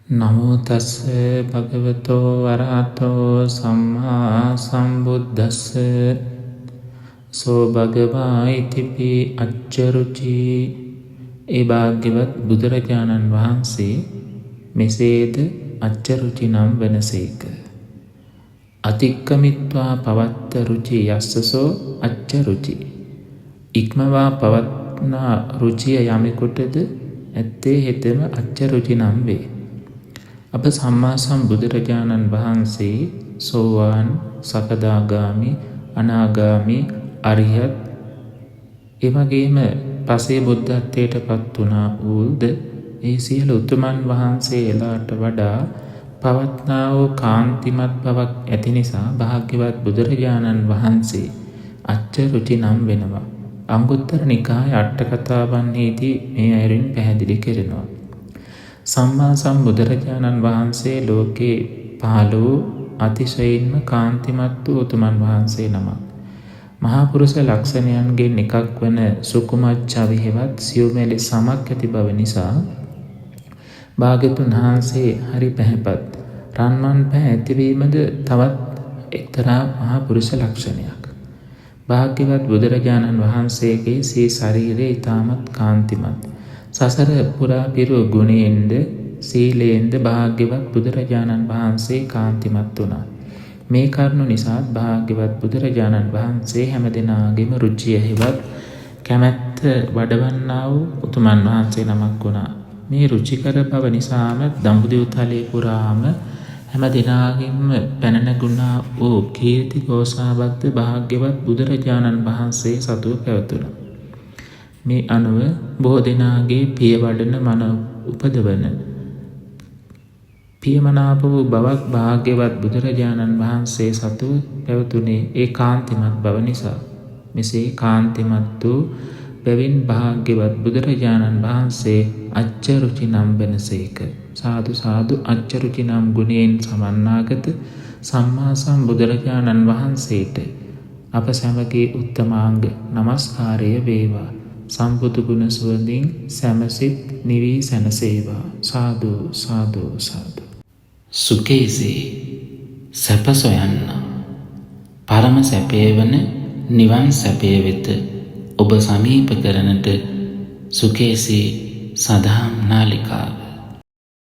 නමෝ තස්ස භගවතෝ වරහතෝ සම්මා සම්බුද්දස්ස සෝ භගවා ඉතිපි අච්චරුචි. ඒ භාග්‍යවත් බුදුරජාණන් වහන්සේ මෙසේද අච්චරුචි නම් වනසේක. අතික්කමිත්වා පවත්ත රුචි යස්සසෝ අච්චරුචි. ඉක්මවා පවත්නා රුචිය යමෙකුටද ඇත්තේ හෙතෙම අච්චරුචි නම් වේ. අප සම්මා සම්බුදුරජාණන් වහන්සේ සෝවාන්, සකදාගාමි, අනාගාමි, අරිහත් එවැගේම පසේ බුද්ධත්වයට පත් වුණා වූද ඒ සියලු උතුමන් වහන්සේලාට වඩා පවත්නා වූ කාන්තිමත් බවක් ඇති නිසා භාග්‍යවත් බුදුරජාණන් වහන්සේ අච්චරුචි නම් වෙනවා. අංගුත්තර නිකාය අට කතාවන්හිදී මේ අයුරින් පැහැදිලි කෙරෙනවා. සම්මා සම්බුදුරජාණන් වහන්සේ ලෝකේ පහළ වූ අතිශයින්ම කාන්තිමත් වූ උතුමන් වහන්සේ නමක්. මහා පුරුෂ ලක්ෂණයන්ගෙන් එකක් වන සුකුමත් ඡවිහෙවත් සියුමැලි සමක් ඇති බව නිසා භාග්‍යවතුන් වහන්සේ හරි පැහැපත්. රන්වන් පැහැ ඇතිවීමද තවත් එක්තරා මහා පුරුෂ ලක්ෂණයක්. භාග්‍යවත් බුදුරජාණන් වහන්සේගේ සී ශරීරය ඉතාමත් කාන්තිමත්. සසර පුරා පිරු ගුණයෙන්ද සීලයෙන්ද භාග්‍යවත් බුදුරජාණන් වහන්සේ කාන්තිමත් වුණා. මේ කරුණු නිසා භාග්‍යවත් බුදුරජාණන් වහන්සේ හැම දෙනාගේම රුචිය හෙවත් කැමැත්ත වඩවන්නා වූ උතුමන් වහන්සේ නමක් වුණා. මේ රුචිකර බව නිසාම දඹදිව තලයේ පුරාම හැම දෙනාගේම පැන නැගුණා වූ කීර්ති ഘോഷාවක්ද භාග්‍යවත් බුදුරජාණන් වහන්සේ සතුව පැවතුණා. මේ අනුව බොහෝ දෙනාගේ පිය වඩන මන උපදවන පියමනාප වූ බවක් භාග්‍යවත් බුදුරජාණන් වහන්සේ සතුව පැවතුනේ ඒ කාන්තිමත් බව නිසා. මෙසේ කාන්තිමත් වූ බැවින් භාග්‍යවත් බුදුරජාණන් වහන්සේ අච්චරුචි නම් වෙනසේක. සාදු සාදු. අච්චරුචි නම් ගුණයෙන් සමන්නාගත සම්මා සම්බුදුරජාණන් වහන්සේට අප සැමගේ උත්තමාංග නමස්කාරය වේවා. සම්බුදු ගුණ සුවඳින් සැමසිත නිවී සැනසේවා. සාදු සාදු සාදු. සුකේසී සැප සොයන්න පරම සැපේ වන නිවන් සැපේ වෙත ඔබ සමීප කරනට සුකේසී සදහම් නාලිකාව